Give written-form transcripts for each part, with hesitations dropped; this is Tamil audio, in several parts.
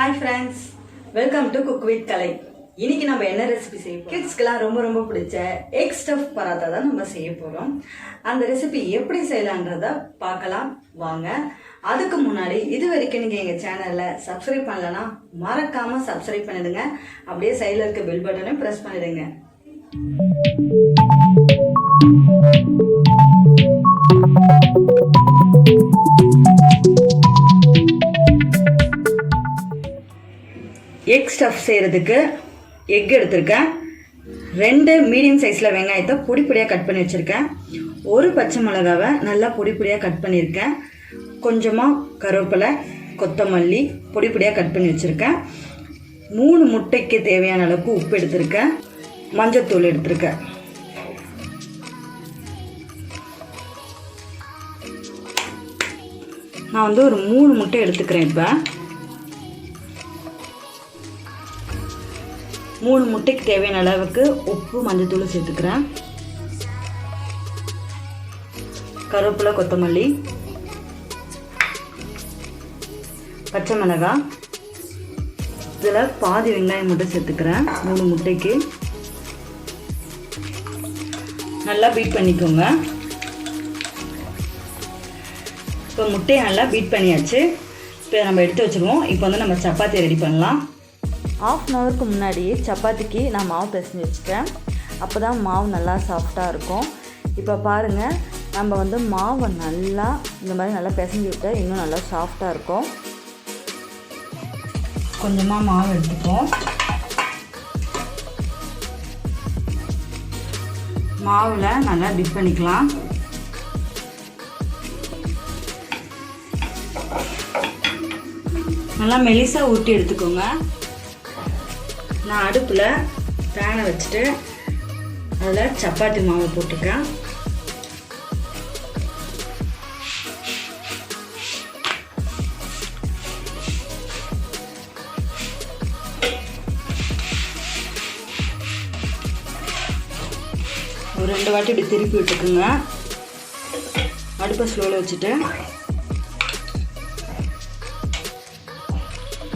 Hi friends, welcome to Cook with Kalai. இன்னைக்கு நம்ம என்ன ரெசிபி செய்ய போறோம்? கிட்ஸ்க்குலாம் ரொம்ப பிடிச்ச எக் ஸ்டஃப் பராத்தா தான் நம்ம செய்ய போறோம். அந்த ரெசிபி எப்படி செய்யலாம்ன்றத பார்க்கலாம் வாங்க. அதுக்கு முன்னாடி இதுவரைக்கும் நீங்க எங்க சேனல்ல சப்ஸ்கிரைப் பண்ணலனா மறக்காம சப்ஸ்கிரைப் பண்ணிடுங்க. அப்படியே சைடுல இருக்க பெல் பட்டனையும் பிரஸ் பண்ணிடுங்க. எக் ஸ்டஃப் செய்கிறதுக்கு எக் எடுத்திருக்கேன். 2 மீடியம் சைஸில் வெங்காயத்தை பொடியாக கட் பண்ணி வச்சுருக்கேன். ஒரு பச்சை மிளகாவை நல்லா பொடியாக கட் பண்ணியிருக்கேன். கொஞ்சமாக கருவேப்பிலை, கொத்தமல்லி பொடியாக கட் பண்ணி வச்சுருக்கேன். 3 முட்டைக்கு தேவையான அளவுக்கு உப்பு எடுத்திருக்கேன். மஞ்சத்தூள் எடுத்திருக்கேன். நான் ஒரு 3 முட்டை எடுத்துக்கிறேன். இப்போ 3 முட்டைக்கு தேவையான அளவுக்கு உப்பு, மஞ்சத்தூள் சேர்த்துக்கிறேன். கருவேப்பிலை, கொத்தமல்லி, பச்சை மிளகாய், இதில் பாதி வெங்காயம் மட்டும் சேர்த்துக்கிறேன். 3 முட்டைக்கு நல்லா பீட் பண்ணிக்கோங்க. இப்போ முட்டையை நல்லா பீட் பண்ணியாச்சு. இப்போ நம்ம எடுத்து வச்சுருவோம். இப்போ நம்ம சப்பாத்தி ரெடி பண்ணலாம். 1/2 ஹவருக்கு முன்னாடியே சப்பாத்திக்கு நான் மாவு பிசைஞ்சு வச்சுட்டேன். அப்போ தான் மாவு நல்லா சாஃப்டாக இருக்கும். இப்போ பாருங்கள், நம்ம மாவை நல்லா இந்த மாதிரி நல்லா பிசைஞ்சு விட்டால் இன்னும் நல்லா சாஃப்டாக இருக்கும். கொஞ்சமாக மாவு எடுத்துப்போம். மாவில் நல்லா டிப் பண்ணிக்கலாம். நல்லா மெலிசாக ஊற்றி எடுத்துக்கோங்க. நான் அடுப்பில் பேனை வச்சுட்டு அதில் சப்பாத்தி மாவை போட்டுக்கேன். ஒரு 2 வாட்டி இப்படி திருப்பி விட்டுக்குங்க. அடுப்பை ஸ்லோவில் வச்சுட்டு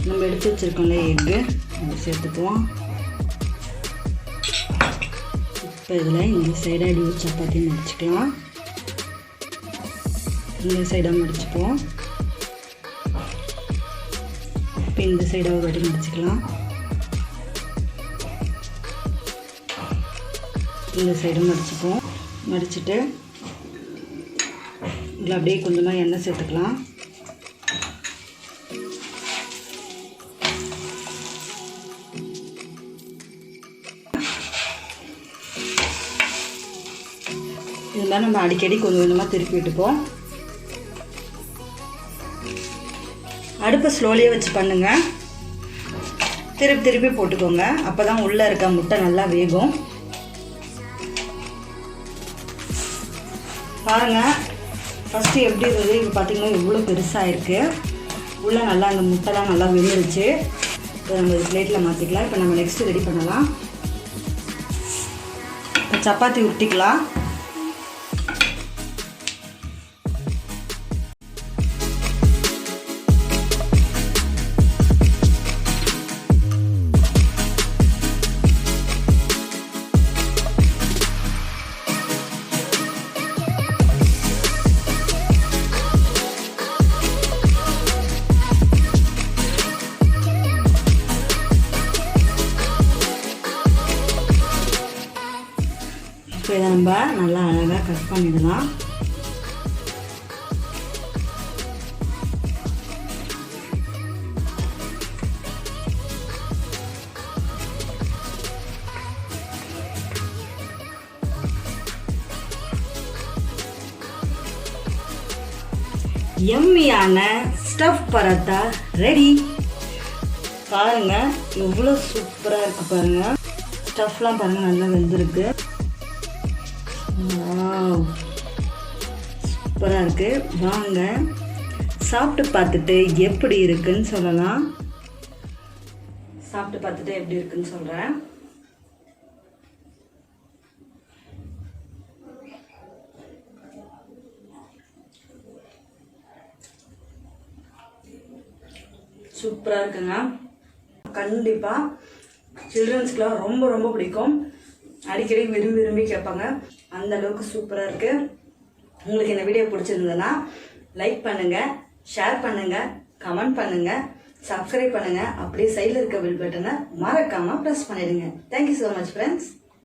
நம்ம எடுத்து வச்சுருக்கோம்ல எக்கு அதை சேர்த்துக்குவோம். இப்போ இதில் இந்த சைடாக அடி சப்பாத்தி மடிச்சுக்கலாம். இந்த சைடாக மடிச்சுப்போம். இப்போ இந்த சைடாக ஒரு வாட்டி மடிச்சுக்கலாம். இந்த சைடும் மடிச்சுப்போம். மடிச்சுட்டு இதில் அப்படியே கொஞ்சமாக எண்ணெய் சேர்த்துக்கலாம். இதெல்லாம் நம்ம அடிக்கடி கொஞ்சமாக திருப்பி விட்டுப்போம். அடுப்பை ஸ்லோலியே வச்சு பண்ணுங்க. திருப்பி போட்டுக்கோங்க. அப்போ தான் உள்ளே இருக்க முட்டை நல்லா வேகும். பாருங்கள், ஃபஸ்ட்டு எப்படி இருந்தது, இப்போ பார்த்திங்கன்னா எவ்வளோ பெருசாக இருக்குது. உள்ளே நல்லா அந்த முட்டைலாம் நல்லா வெந்துருச்சு. இப்போ நம்ம இது பிளேட்டில் மாற்றிக்கலாம். இப்போ நம்ம நெக்ஸ்ட்டு ரெடி பண்ணலாம். இப்போ சப்பாத்தி உருட்டிக்கலாம். இப்போ இதை நம்ம நல்லா அழகாக கட் பண்ணிடலாம். எம்மியான ஸ்டஃப் பராத்தா ரெடி. பாருங்கள் எவ்வளோ சூப்பராக இருக்குது. பாருங்கள், ஸ்டஃப்லாம் பாருங்கள் நல்லா வெந்திருக்கு. சூப்பராக இருக்குது. வாங்க சாப்பிட்டு பார்த்துட்டு எப்படி இருக்குன்னு சொல்லலாம். சாப்பிட்டு பார்த்துட்டு எப்படி இருக்குன்னு சொல்கிறேன். சூப்பராக இருக்குங்க. கண்டிப்பாக சில்ட்ரன்ஸ்க்குலாம் ரொம்ப ரொம்ப பிடிக்கும். அடிக்கடி விரும்பி விரும்பி கேட்பாங்க. அந்த அளவுக்கு சூப்பராக இருக்குது. உங்களுக்கு இந்த வீடியோ பிடிச்சிருந்ததுன்னா லைக் பண்ணுங்கள், ஷேர் பண்ணுங்கள், கமெண்ட் பண்ணுங்கள், சப்ஸ்கிரைப் பண்ணுங்கள். அப்படியே சைடில் இருக்க பெல் பட்டனை மறக்காமல் ப்ரெஸ் பண்ணிடுங்க. Thank you so much friends.